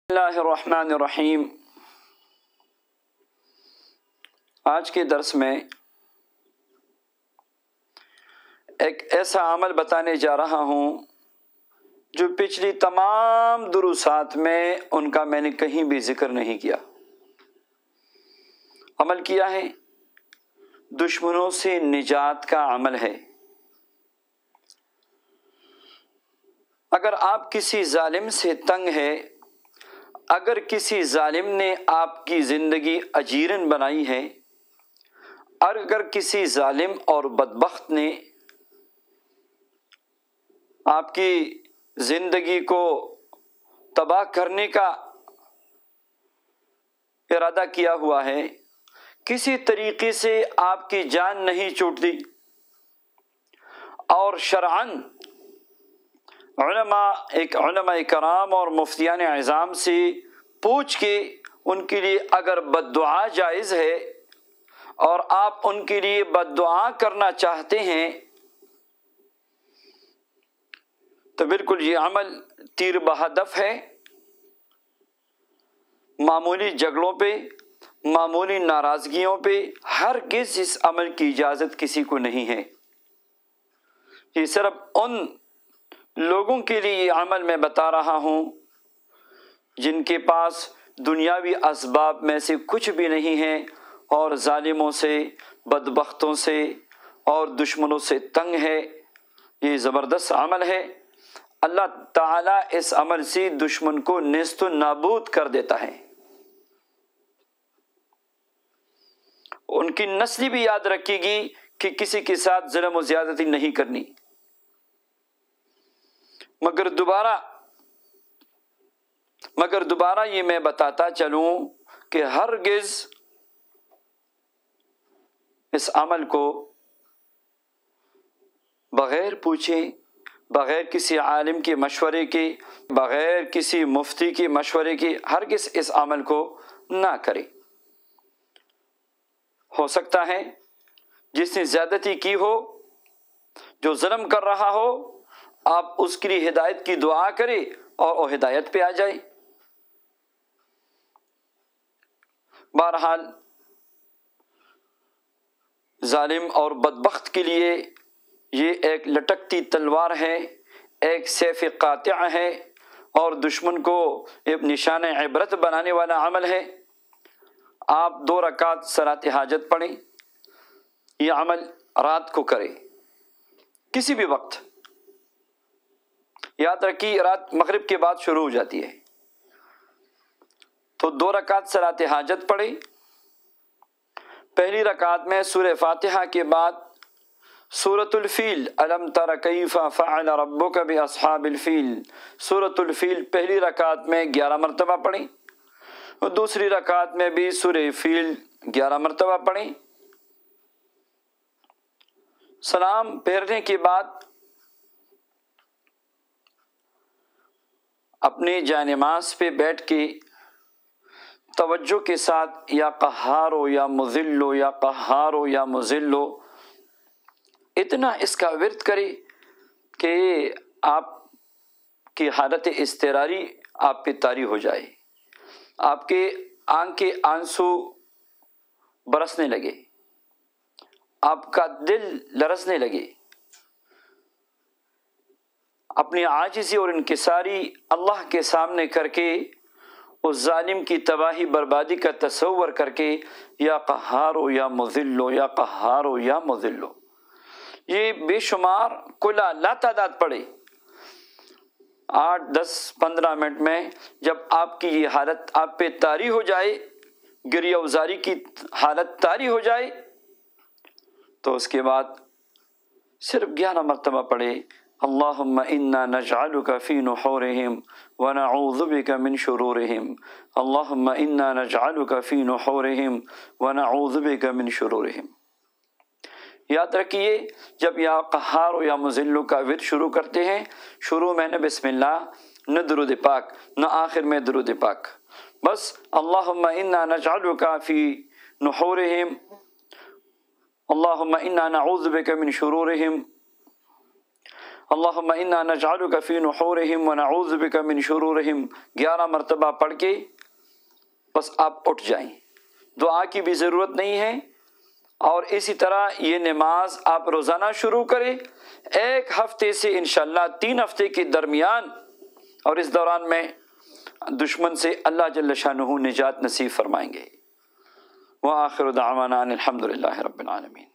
اللہ الرحمن الرحیم۔ آج کے درس میں ایک ایسا عمل بتانے جا رہا ہوں جو پچھلی تمام دروسات میں ان کا میں نے کہیں بھی ذکر نہیں کیا۔ عمل کیا ہے دشمنوں سے نجات کا عمل ہے۔ اگر آپ کسی ظالم سے تنگ ہے، اگر کسی ظالم نے آپ کی زندگی اجیرن بنائی ہے، اور اگر کسی ظالم اور بدبخت نے آپ کی زندگی کو تباہ کرنے کا ارادہ کیا ہوا ہے، کسی طریقے سے آپ کی جان نہیں چھوٹتی، اور شرعاً علماء کرام اور مفتیان اعظام سے پوچھ کے ان کے لیے اگر بد دعا جائز ہے اور آپ ان کے لیے بد دعا کرنا چاہتے ہیں تو بالکل یہ عمل تیر بہدف ہے۔ معمولی جھگڑوں پہ، معمولی ناراضگیوں پہ ہرگز اس عمل کی اجازت کسی کو نہیں ہے۔ یہ صرف ان لوگوں کے لیے یہ عمل میں بتا رہا ہوں جن کے پاس دنیاوی اسباب میں سے کچھ بھی نہیں ہے اور ظالموں سے، بدبختوں سے اور دشمنوں سے تنگ ہے۔ یہ زبردست عمل ہے۔ اللہ تعالیٰ اس عمل سے دشمن کو نیست و نابود کر دیتا ہے۔ ان کی نسل بھی یاد رکھے گی کہ کسی کے ساتھ ظلم و زیادتی نہیں کرنی۔ مگر دوبارہ یہ میں بتاتا چلوں کہ ہرگز اس عمل کو بغیر پوچھے، بغیر کسی عالم کے مشورے کے، بغیر کسی مفتی کے مشورے کے ہرگز اس عمل کو نہ کرے۔ ہو سکتا ہے جس نے زیادتی کی ہو، جو ظلم کر رہا ہو، آپ اس کے لیے ہدایت کی دعا کرے اور وہ ہدایت پہ آ جائے۔ بہرحال ظالم اور بدبخت کے لیے یہ ایک لٹکتی تلوار ہے، ایک سیف قاطع ہے، اور دشمن کو ایک نشان عبرت بنانے والا عمل ہے۔ آپ 2 رکعت صلاۃ حاجت پڑھیں۔ یہ عمل رات کو کریں، کسی بھی وقت۔ یاد رکھیے رات مغرب کے بعد شروع ہو جاتی ہے، تو 2 رکعت صلاۃ حاجت پڑھیں۔ پہلی رکعت میں سورہ فاتحہ کے بعد سورۃ الفیل، الم تر کیف فعل ربک باصحاب الفیل، سورۃ الفیل پہلی رکعت میں 11 مرتبہ پڑھیں، اور دوسری رکعت میں بھی سورہ فیل 11 مرتبہ پڑھیں۔ سلام پھیرنے کے بعد اپنی جانماز پہ بیٹھ کے توجہ کے ساتھ یا قہار ہو یا مذل ہو یا قہار ہو یا مذل ہو، اتنا اس کا ورد کرے کہ آپ کی حالت اضطراری آپ پہ طاری ہو جائے، آپ کے آنکھ کے آنسو برسنے لگے، آپ کا دل لرزنے لگے، اپنی عاجزی اور انکساری اللہ کے سامنے کر کے اس ظالم کی تباہی بربادی کا تصور کر کے یا قہار ہو یا مذل ہو یا قہار ہو یا مذل ہو، یہ بے شمار کلا لا تعداد پڑے 8 10 15 منٹ میں۔ جب آپ کی یہ حالت آپ پہ طاری ہو جائے، گریہ وزاری کی حالت طاری ہو جائے، تو اس کے بعد صرف 11 مرتبہ پڑھے اللہم انا نجعلک فی نحورہم ونعوذ بک من شرورہم، اللہم انا نجعلک فی نحورہم ونعوذ بک من شرورہم۔ یاد رکھیے جب یا قہار و یا مذل کا ورد شروع کرتے ہیں، شروع میں نہ بسم اللہ، نہ درود پاک، نہ آخر میں درود پاک، بس اللہم انا نجعلک فی نحورہم، اللہم انا نعوذ بک من شرورہم، اللہم انا نجعلک فی نحورہم ونعوذ بک من شرورہم 11 مرتبہ پڑھ کے بس آپ اٹھ جائیں، دعا کی بھی ضرورت نہیں ہے۔ اور اسی طرح یہ نماز آپ روزانہ شروع کریں، 1 ہفتے سے انشاءاللہ 3 ہفتے کے درمیان، اور اس دوران میں دشمن سے اللہ جل شانہ نجات نصیب فرمائیں گے۔ وآخر دعوانا ان الحمد للہ رب العالمین۔